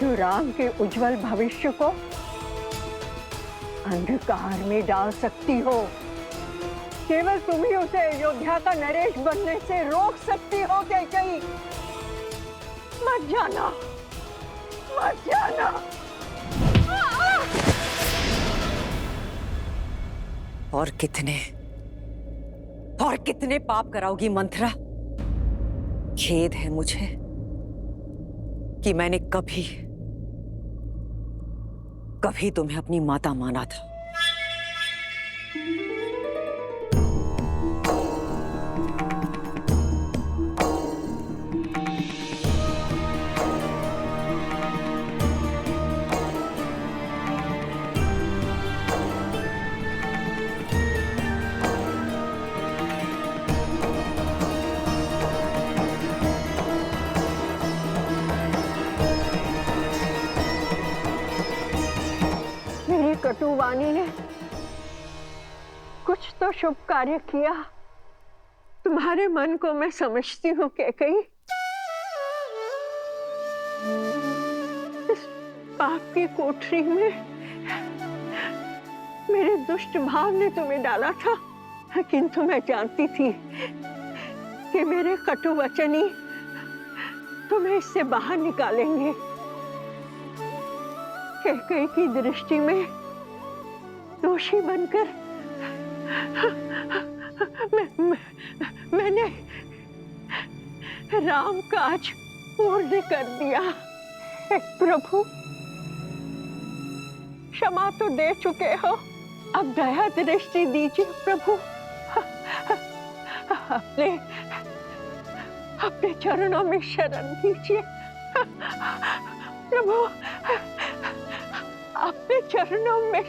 जो राम के उज्जवल भविष्य को अंधकार में डाल सकती हो। केवल तुम ही उसे अयोध्या का नरेश बनने से रोक सकती हो। कैकेयी, मत जाना, मत जाना। और कितने पाप कराओगी मंथरा? खेद है मुझे कि मैंने कभी तुम्हें अपनी माता माना था। कटुवाणी ने कुछ तो शुभ कार्य किया। तुम्हारे मन को मैं समझती हूँ कैकेयी। इस पाप की कोठरी में मेरे दुष्ट भाव ने तुम्हें डाला था, किंतु मैं जानती थी कि मेरे कटु वचन ही तुम्हें इससे बाहर निकालेंगे। कैकेयी की दृष्टि में दोषी बनकर मैंने राम काज पूर्ण कर दिया। प्रभु, क्षमा तो दे चुके हो, अब दया दृष्टि दीजिए प्रभु। अपने चरणों में शरण दीजिए प्रभु, अपने चरणों में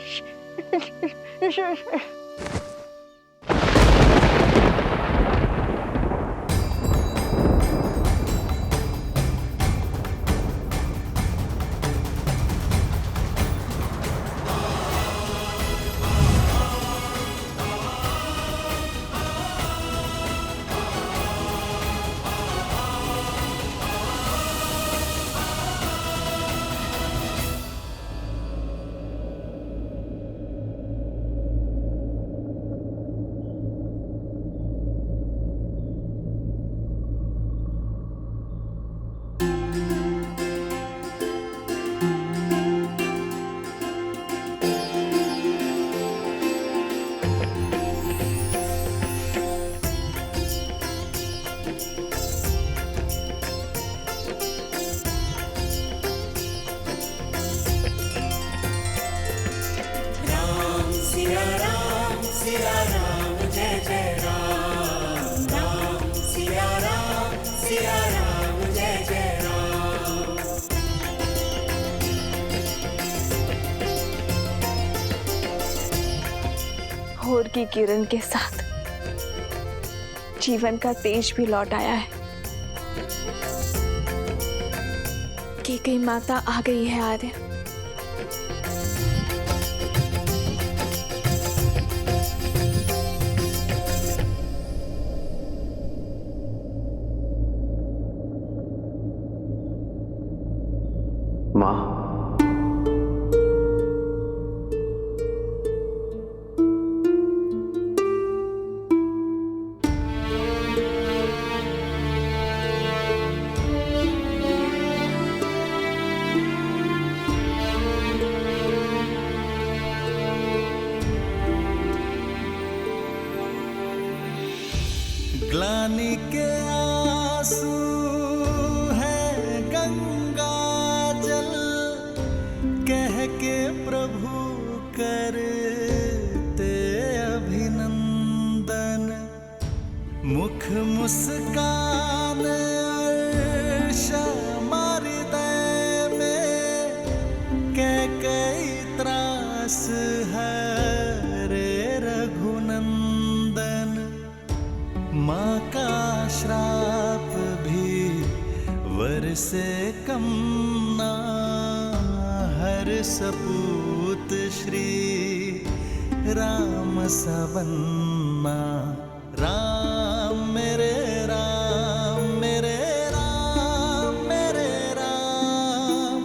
भोर की किरण के साथ जीवन का तेज भी लौट आया है। कैकेयी माता आ गई है आर्य। माँ, ग्लानि के आंसू है गंगा जल, कह के प्रभु करते अभिनंदन। मुख मुस्कान हृदय में, कैकेयी त्रास हरे रघुनंदन। माँ का श्राप भी वर से कम ना, हर सपूत श्री राम सबन्ना। राम मेरे राम, मेरे राम मेरे राम,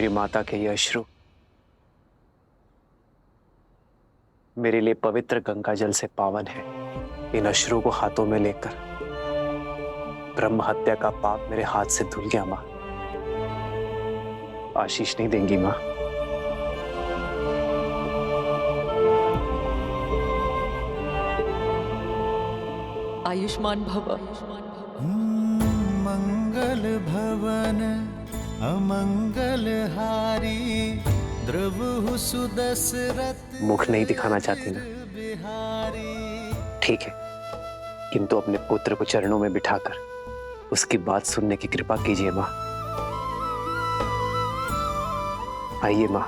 मेरी माता के ये अश्रु मेरे लिए पवित्र गंगा जल से पावन है। इन अश्रु को हाथों में लेकर ब्रह्म हत्या का पाप मेरे हाथ से धुल गया। मां, आशीष नहीं देंगी मां? आयुष्मान भव। मंगल भवन अमंगल हारी द्रवहु सुदशरथ। मुख नहीं दिखाना चाहती ना? ठीक है, किंतु अपने पुत्र को चरणों में बिठाकर उसकी बात सुनने की कृपा कीजिए मां। आइए मां।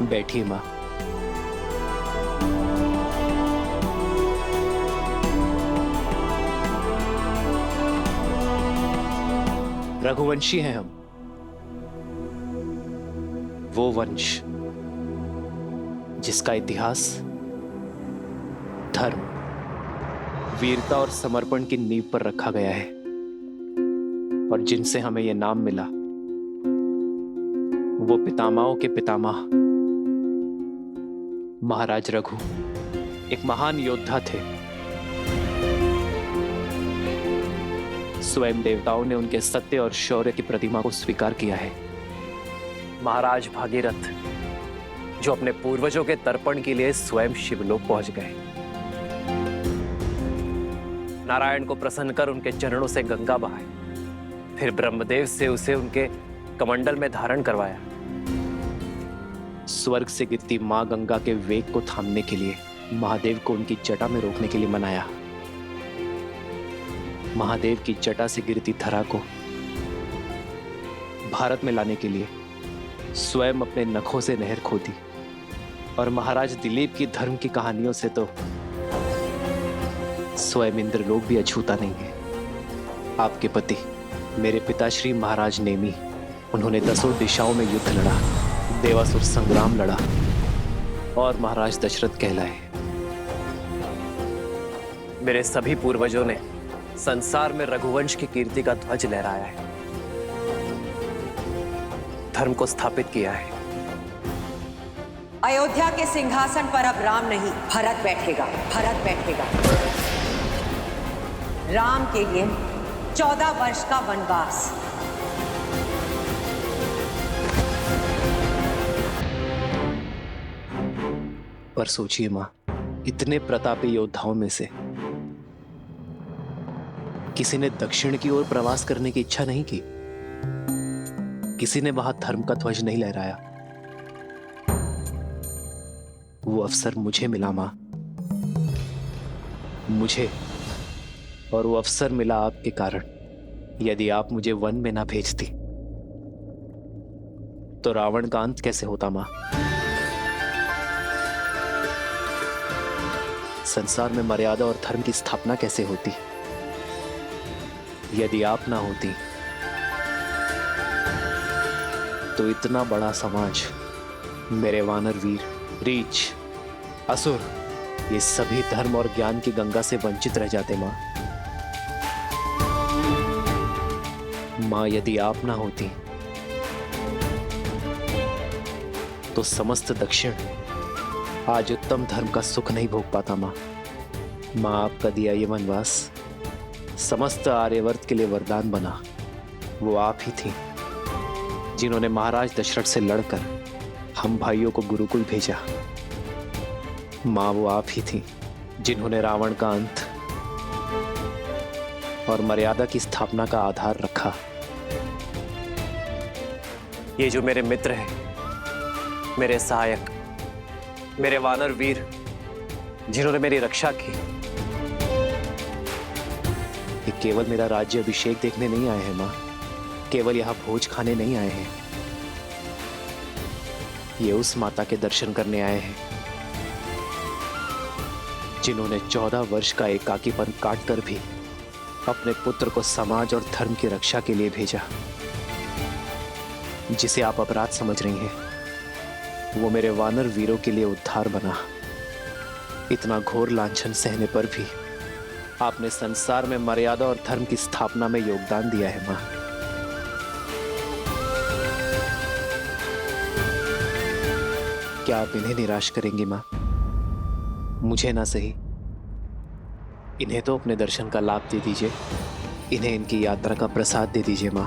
बैठिए मां। रघुवंशी हैं हम, वो वंश जिसका इतिहास धर्म, वीरता और समर्पण की नींव पर रखा गया है, और जिनसे हमें यह नाम मिला वो पितामहों के पितामह महाराज रघु एक महान योद्धा थे। स्वयं देवताओं ने उनके सत्य और शौर्य की प्रतिमा को स्वीकार किया है। महाराज भागीरथ जो अपने पूर्वजों के तर्पण के लिए स्वयं शिवलोक पहुंच गए, नारायण को प्रसन्न कर उनके चरणों से गंगा बहाई, फिर ब्रह्मदेव से उसे उनके कमंडल में धारण करवाया। स्वर्ग से गिरती मां गंगा के वेग को थामने के लिए महादेव को उनकी जटा में रोकने के लिए मनाया। महादेव की जटा से गिरती धरा को भारत में लाने के लिए स्वयं अपने नखों से नहर खोदी, और महाराज दिलीप की धर्म की कहानियों से तो स्वयं इंद्रलोक भी अछूता नहीं है। आपके पति मेरे पिताश्री महाराज नेमी, उन्होंने 10 दिशाओं में युद्ध लड़ा, देवासुर संग्राम लड़ा और महाराज दशरथ कहलाए। मेरे सभी पूर्वजों ने संसार में रघुवंश की कीर्ति का ध्वज लहराया है, धर्म को स्थापित किया है। अयोध्या के सिंहासन पर अब राम नहीं, भरत बैठेगा। भरत बैठेगा। राम के लिए 14 वर्ष का वनवास। पर सोचिए मां, इतने प्रतापी योद्धाओं में से किसी ने दक्षिण की ओर प्रवास करने की इच्छा नहीं की, किसी ने वहां धर्म का ध्वज नहीं लहराया। वो अवसर मुझे मिला मां, मुझे, और वो अवसर मिला आपके कारण। यदि आप मुझे वन में ना भेजती तो रावण का अंत कैसे होता मां? संसार में मर्यादा और धर्म की स्थापना कैसे होती यदि आप ना होती? तो इतना बड़ा समाज, मेरे वानर वीर, रीछ, असुर, ये सभी धर्म और ज्ञान की गंगा से वंचित रह जाते मां। मां, यदि आप ना होती तो समस्त दक्षिण आज उत्तम धर्म का सुख नहीं भोग पाता मां। मां, आपका दिया ये वनवास समस्त आर्यवर्त के लिए वरदान बना। वो आप ही थी जिन्होंने महाराज दशरथ से लड़कर हम भाइयों को गुरुकुल भेजा। मां, वो आप ही थी जिन्होंने रावण का अंत और मर्यादा की स्थापना का आधार रखा। ये जो मेरे मित्र हैं, मेरे सहायक, मेरे वानर वीर, जिन्होंने मेरी रक्षा की, ये केवल मेरा राज्य अभिषेक देखने नहीं आए हैं मां, केवल यहां भोज खाने नहीं आए हैं। ये उस माता के दर्शन करने आए हैं जिन्होंने 14 वर्ष का एकाकीपन काटकर भी अपने पुत्र को समाज और धर्म की रक्षा के लिए भेजा। जिसे आप अपराध समझ रही हैं, वो मेरे वानर वीरों के लिए उद्धार बना। इतना घोर लांछन सहने पर भी आपने संसार में मर्यादा और धर्म की स्थापना में योगदान दिया है मां। क्या आप इन्हें निराश करेंगी मां? मुझे ना सही, इन्हें तो अपने दर्शन का लाभ दे दीजिए, इन्हें इनकी यात्रा का प्रसाद दे दीजिए मां।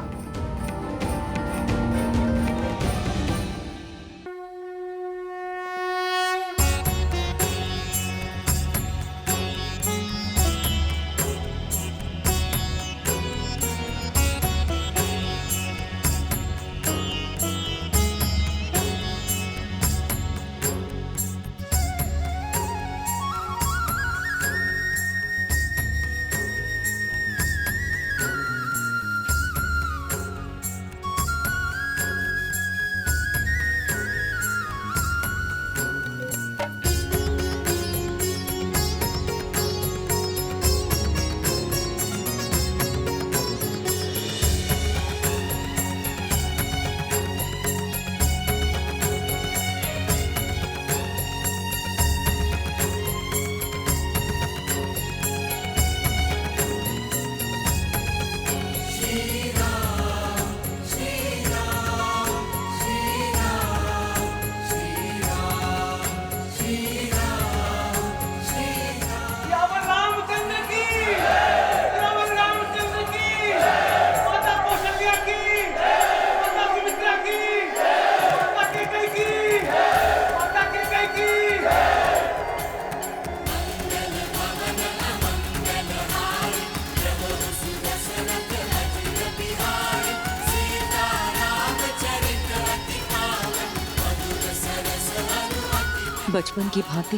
बचपन की भांति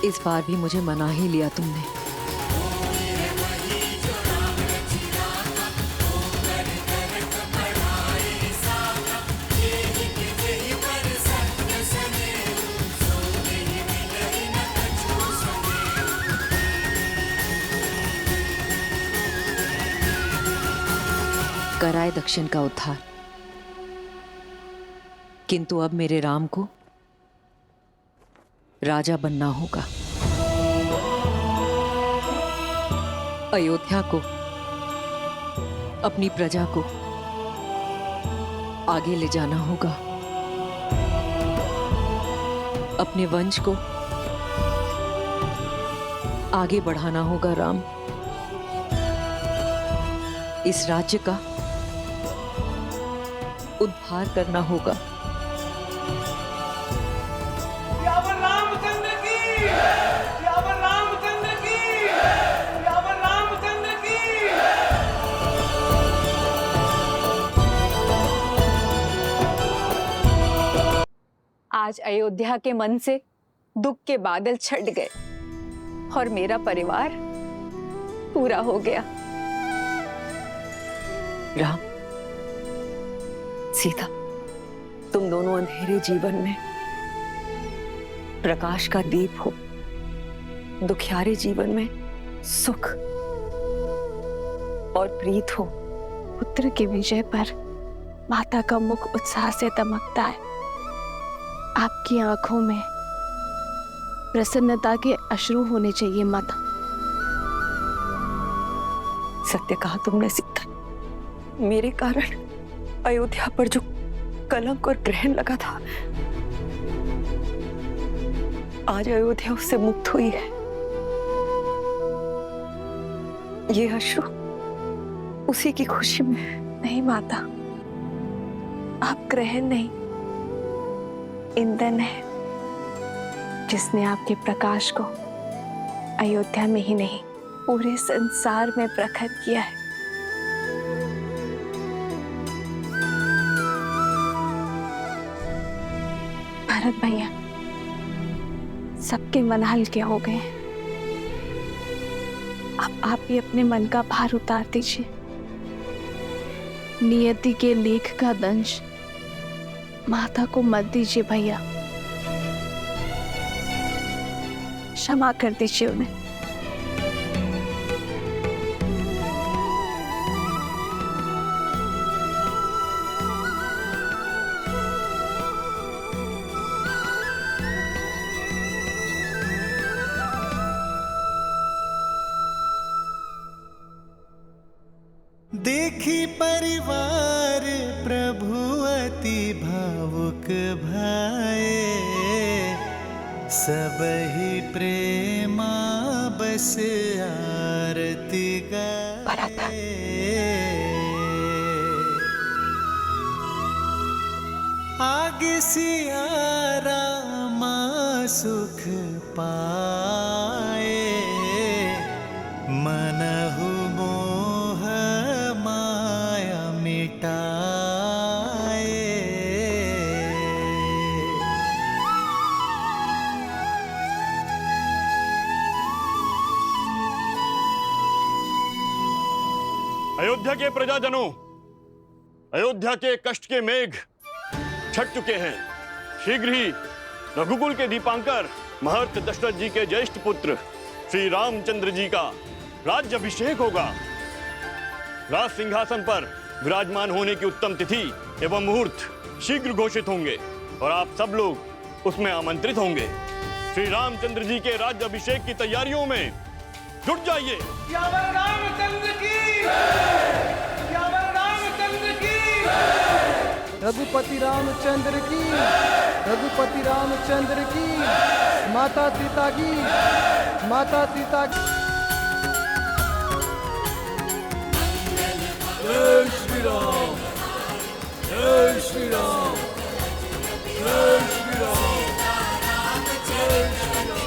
इस बार भी मुझे मना ही लिया तुमने। कराए दक्षिण का उद्धार, किंतु अब मेरे राम को राजा बनना होगा। अयोध्या को, अपनी प्रजा को आगे ले जाना होगा। अपने वंश को आगे बढ़ाना होगा राम। इस राज्य का उद्धार करना होगा। आज अयोध्या के मन से दुख के बादल छट गए और मेरा परिवार पूरा हो गया। राम, सीता, तुम दोनों अंधेरे जीवन में प्रकाश का दीप हो, दुखियारे जीवन में सुख और प्रीत हो। पुत्र के विजय पर माता का मुख उत्साह से दमकता है। आपकी आंखों में प्रसन्नता के अश्रु होने चाहिए माता। सत्य कहा तुमने सीता। मेरे कारण अयोध्या पर जो कलंक और ग्रहण लगा था, आज अयोध्या उससे मुक्त हुई है। ये अश्रु उसी की खुशी में। नहीं माता, आप ग्रहण नहीं, ईंधन है जिसने आपके प्रकाश को अयोध्या में ही नहीं पूरे संसार में प्रखर किया है। भरत भैया, सबके मन हल्के हो गए। अब आप भी अपने मन का भार उतार दीजिए। नियति के लेख का दंश माता को मत दीजिए भैया, क्षमा कर दीजिए उन्हें। देखी परिवार प्रभु अति भावुक भाए, सबहि प्रेमा बस आरती गाए। आगे सिया रामा सुख पाए, मनहु मोह माया मिटाए। अयोध्या के प्रजाजनों, अयोध्या के कष्ट के मेघ छट चुके हैं। शीघ्र ही रघुकुल के दीपांकर महर्षि दशरथ जी के ज्येष्ठ पुत्र श्री रामचंद्र जी का राज्याभिषेक होगा। राज सिंहासन पर विराजमान होने की उत्तम तिथि एवं मुहूर्त शीघ्र घोषित होंगे और आप सब लोग उसमें आमंत्रित होंगे। श्री रामचंद्र जी के राज्याभिषेक की तैयारियों में जुट जाइए। रामचंद्र की, रामचंद्र की, रघुपति रामचंद्र की, रघुपति रामचंद्र की, माता सीता की, माता सीता की। जय श्री राम, जय श्री राम, जय श्री राम, जय श्री राम।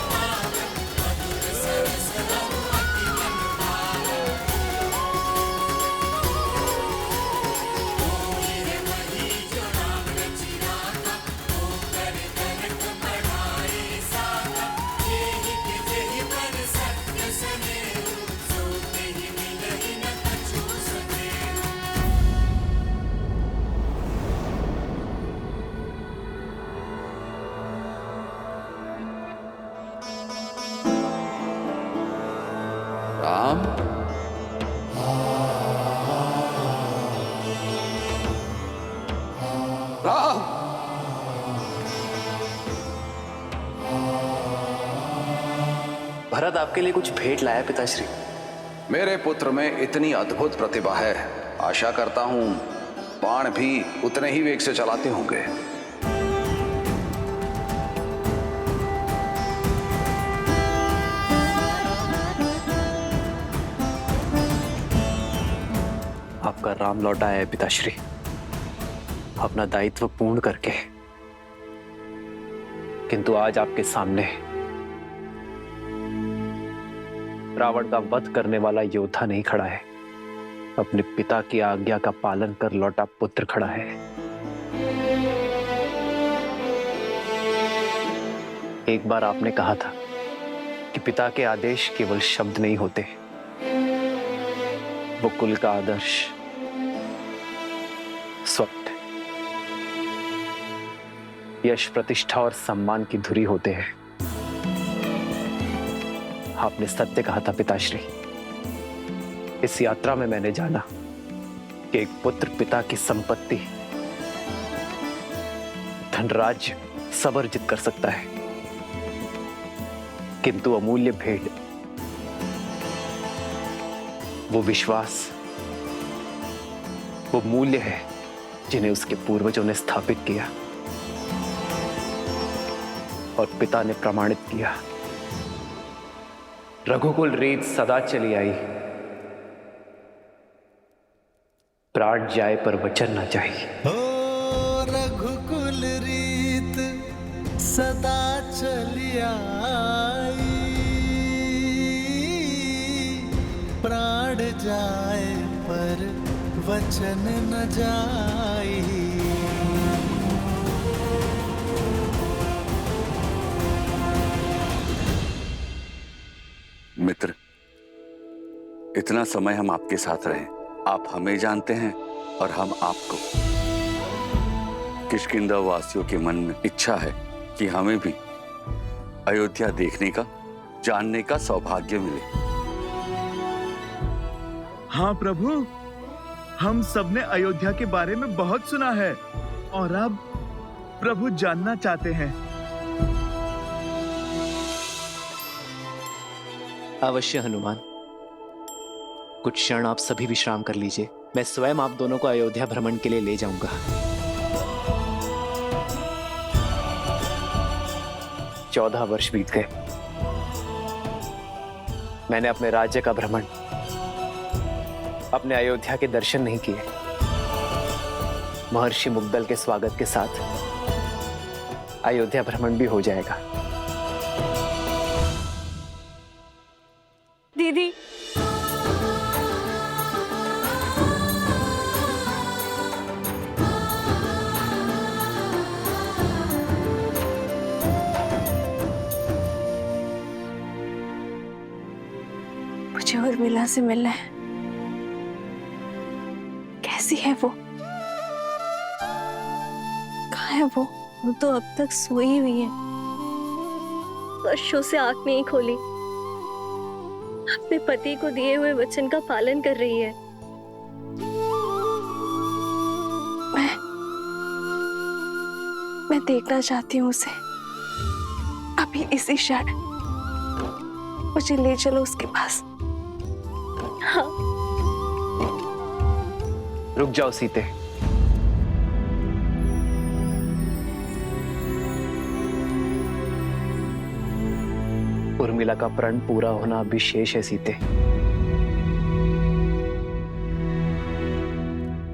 राम, राम, भरत आपके लिए कुछ भेंट लाया पिताश्री। मेरे पुत्र में इतनी अद्भुत प्रतिभा है, आशा करता हूं बाण भी उतने ही वेग से चलाते होंगे। आपका राम लौटा है पिताश्री, अपना दायित्व पूर्ण करके। किंतु आज आपके सामने रावण का वध करने वाला योद्धा नहीं खड़ा है, अपने पिता की आज्ञा का पालन कर लौटा पुत्र खड़ा है। एक बार आपने कहा था कि पिता के आदेश केवल शब्द नहीं होते, वो कुल का आदर्श स्वप्न, यश, प्रतिष्ठा और सम्मान की धुरी होते हैं। आपने सत्य कहा था पिताश्री। इस यात्रा में मैंने जाना कि एक पुत्र पिता की संपत्ति, धनराज्य सब अर्जित कर सकता है, किंतु अमूल्य भेंट, वो विश्वास, वो मूल्य है जिन्हें उसके पूर्वजों ने स्थापित किया और पिता ने प्रमाणित किया। रघुकुल रीत सदा चली आई, प्राण जाए पर वचन न जाए। ओ रघुकुल रीत सदा चली आई, प्राण जाए पर वचन न जाई। इतना समय हम आपके साथ रहे, आप हमें जानते हैं और हम आपको। किष्किंधा वासियों के मन में इच्छा है कि हमें भी अयोध्या देखने का, जानने का सौभाग्य मिले। हाँ प्रभु, हम सबने अयोध्या के बारे में बहुत सुना है और अब प्रभु जानना चाहते हैं। अवश्य हनुमान, कुछ क्षण आप सभी विश्राम कर लीजिए। मैं स्वयं आप दोनों को अयोध्या भ्रमण के लिए ले जाऊंगा। 14 वर्ष बीत गए, मैंने अपने राज्य का भ्रमण, अपने अयोध्या के दर्शन नहीं किए। महर्षि मुग्दल के स्वागत के साथ अयोध्या भ्रमण भी हो जाएगा। दीदी, मुझे उर्मिला से मिलना है। कैसी है वो? कहाँ है वो? वो तो अब तक सोई हुई है, वर्षों से आंख नहीं खोली, अपने पति को दिए हुए वचन का पालन कर रही है। मैं देखना चाहती हूँ उसे, अभी इसी क्षण। मुझे ले चलो उसके पास। हाँ। रुक जाओ सीते। उर्मिला का प्रण पूरा होना अभी शेष है सीते।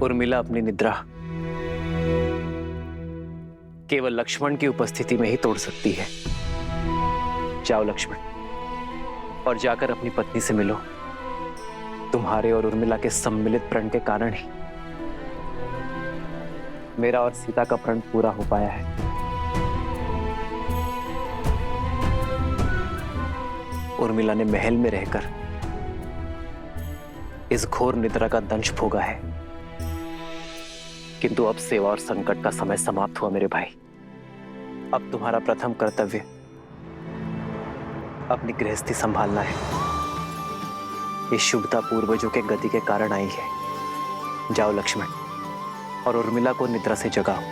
उर्मिला अपनी निद्रा केवल लक्ष्मण की उपस्थिति में ही तोड़ सकती है। जाओ लक्ष्मण, और जाकर अपनी पत्नी से मिलो। तुम्हारे और उर्मिला के सम्मिलित प्रण के कारण ही मेरा और सीता का प्रण पूरा हो पाया है। उर्मिला ने महल में रहकर इस घोर निद्रा का दंश भोगा है, किंतु अब सेवा और संकट का समय समाप्त हुआ मेरे भाई। अब तुम्हारा प्रथम कर्तव्य अपनी गृहस्थी संभालना है। ये शुभता पूर्वजों के गति के कारण आई है। जाओ लक्ष्मण, और उर्मिला को निद्रा से जगाओ।